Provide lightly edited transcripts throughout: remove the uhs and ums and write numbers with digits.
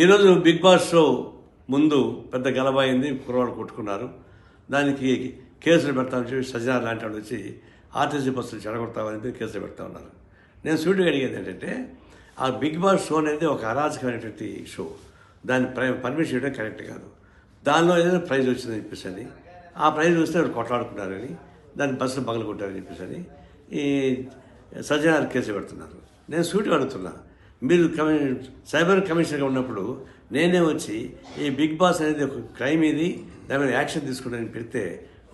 ఈరోజు big boss show ముందు పెద్ద గలబైంది, కుర్రవాళ్ళు కొట్టుకున్నారు. దానికి కేసులు పెడతామని చెప్పి సజ్జనార్ లాంటి వాళ్ళు వచ్చి ఆర్టీసీ బస్సులు చెడగొడతామని చెప్పి కేసులు పెడతా ఉన్నారు. నేను సూటిగా అడిగేది ఏంటంటే, ఆ బిగ్ బాస్ షో అనేది ఒక అరాజకమైనటువంటి షో. దాన్ని పర్మిషన్ ఇవ్వడం కరెక్ట్ కాదు. దానిలో ఏదైనా ప్రైజ్ వచ్చిందని చెప్పేసి అని, ఆ ప్రైజ్ వస్తే వాళ్ళు కొట్లాడుకున్నారని, దాన్ని బస్సులు పగలు కొట్టారని చెప్పేసి అని ఈ సజ్జనార్ కేసు పెడుతున్నారు. నేను సూటిగా అడుగుతున్నా, మీరు సైబర్ కమిషనర్గా ఉన్నప్పుడు నేనే వచ్చి ఈ బిగ్ బాస్ అనేది ఒక క్రైమ్ ఇది, దాని మీద యాక్షన్ తీసుకుంటానని పెడితే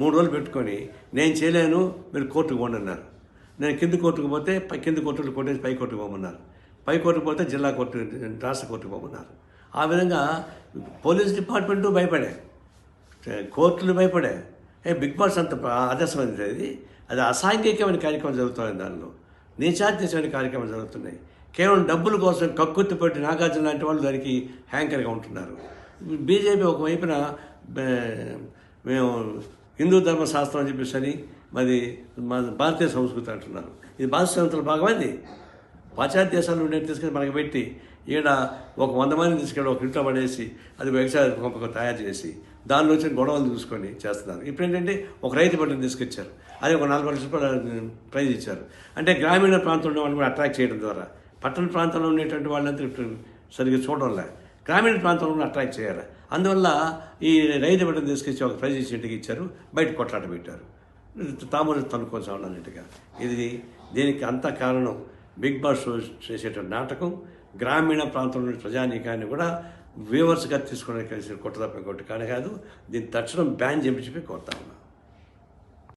3 రోజులు పెట్టుకొని నేను చేయలేను, మీరు కోర్టుకు పోండి అన్నారు. నేను కింది కోర్టుకు పోతే కింది కోర్టులు కొట్టేసి పై కోర్టుకు పోమన్నారు. పై కోర్టుకు పోతే జిల్లా కోర్టు, రాష్ట్ర కోర్టుకు పోమన్నారు. ఆ విధంగా పోలీస్ డిపార్ట్మెంటు భయపడే, కోర్టులు భయపడే. బిగ్ బాస్ అంత ఆదర్శమైనది, అది అసాంఘికమైన కార్యక్రమం జరుగుతుంది. దానిలో నీచాత్యమైన కార్యక్రమాలు జరుగుతున్నాయి. కేవలం డబ్బుల కోసం కక్కుర్తి పెట్టి నాగార్జున లాంటి వాళ్ళు దానికి హ్యాంకర్గా ఉంటున్నారు. బీజేపీ ఒకవైపున మేము హిందూ ధర్మశాస్త్రం అని చెప్పేసి అని మరి మా భారతీయ సంస్కృతి అంటున్నారు. ఇది భారతీయ సంస్కృతిలో భాగమైంది. పాశ్చాత్య దేశాలు ఉండే తీసుకొని మనకి పెట్టి ఈడ ఒక 100 మందిని తీసుకెళ్ళి ఒక ఇంట్లో పడేసి అది వ్యవసాయ పంపకం తయారు చేసి దానిలో వచ్చిన గొడవలు చూసుకొని చేస్తున్నారు. ఇప్పుడు ఏంటంటే ఒక రైతు పంటను తీసుకొచ్చారు, అది ఒక 40 లక్షల రూపాయలు ప్రైజ్ ఇచ్చారు. అంటే గ్రామీణ ప్రాంతంలో వాళ్ళని కూడా అట్రాక్ట్ చేయడం ద్వారా, పట్టణ ప్రాంతంలో ఉండేటువంటి వాళ్ళంతా సరిగ్గా చూడడంలే, గ్రామీణ ప్రాంతంలో అట్రాక్ట్ చేయాలి. అందువల్ల ఈ రైతు పంటను తీసుకొచ్చి ఒక ప్రైజ్ ఇచ్చి ఇంటికి ఇచ్చారు, బయట కొట్లాట పెట్టారు, తాము తనుకోసం అన్నట్టుగా. ఇది దీనికి అంత కారణం బిగ్ బాస్ షో చేసేటువంటి నాటకం. గ్రామీణ ప్రాంతంలోని ప్రజానీకాన్ని కూడా వ్యూవర్స్గా తీసుకోవడానికి కలిసి కొట్టదప్ప కొట్టు కాదు. దీన్ని తక్షణం బ్యాన్ చేయించి కోరుతా ఉన్నాను.